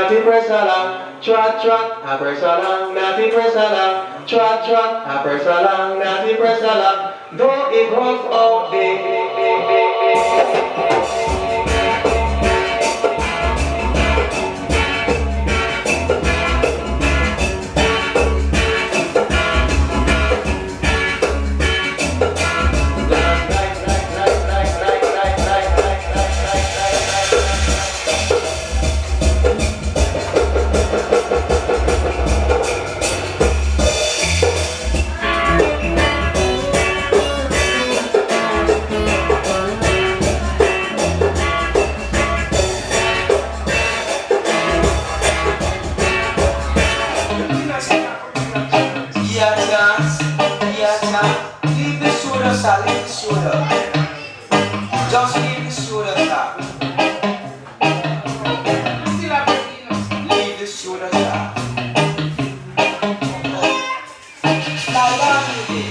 natty press along, trot trot, I press along, natty press along, trot trot, I press along, natty press along, though it rough out Leave the soda, sir, leave the soda. Just leave the soda, sir. Leave the soda, sir. Lie down with it.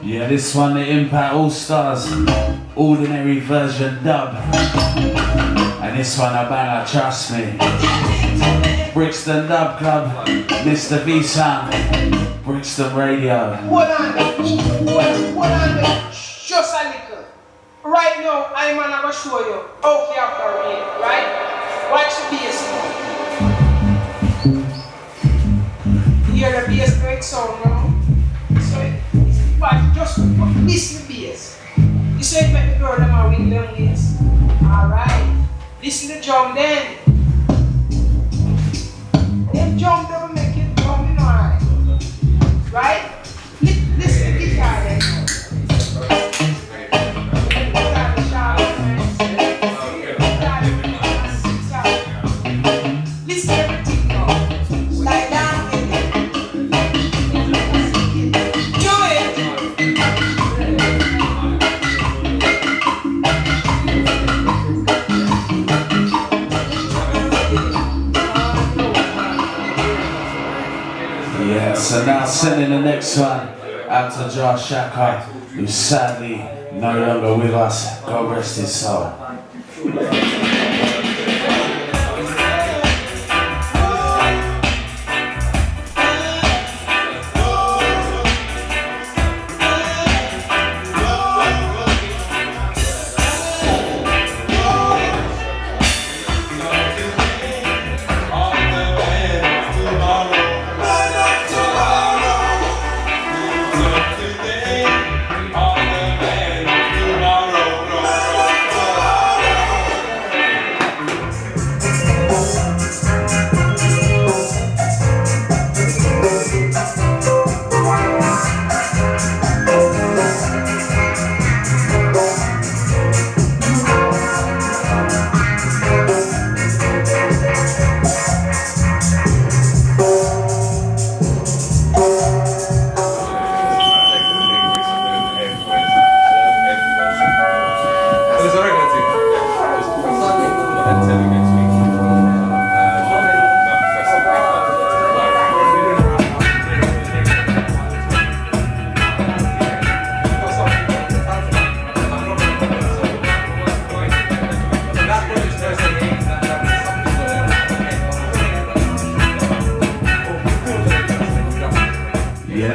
Yeah, this one, the Impact All Stars, ordinary version dub. And this one, a banger, trust me. Brixton Dub Club, Mr Vee Sound, Brixton Radio. Hold on, just a little. Right now, I'm gonna show you how to operate, right? Watch the bass now. You hear the bass break sound now? So but just listen to the bass. You say it make the girl them a wing them wings. Alright. Listen to the drum then. Them drum never make it drumming alright. Right? Listen to the guitar then. Listen to everything now. Lie down with it. Do it. Yeah, so now sending the next one out to Josh Shaka, who's sadly no longer with us. God rest his soul.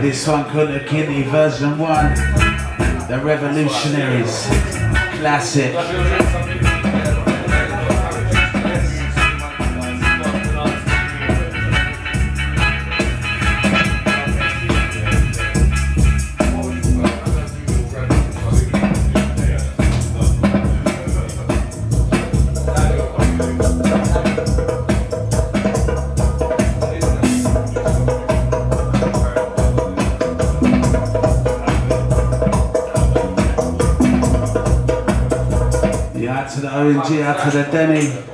This one called the Kinney version 1, the Revolutionaries, classic. to the ONG, out to the Demi.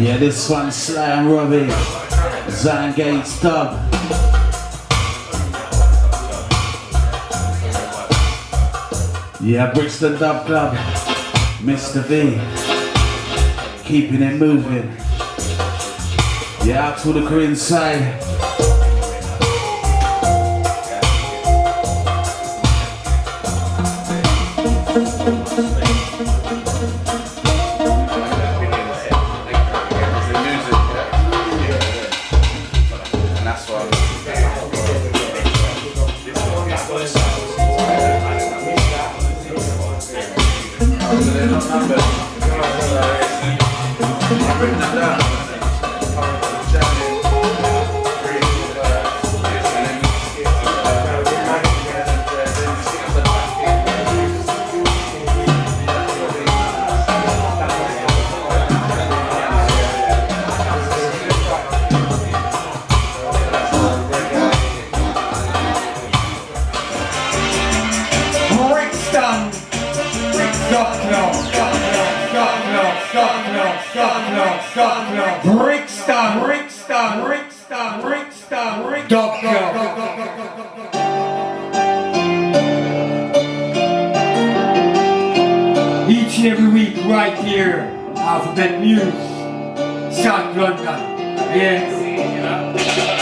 Yeah, this one's Sly and Robbie, Zangate's dub. Yeah, Brixton Dub Club, Mr Vee, keeping it moving. Yeah, out to the crew inside. Brixton Dub Club. Each and every week right here, Mews, South London. Yes.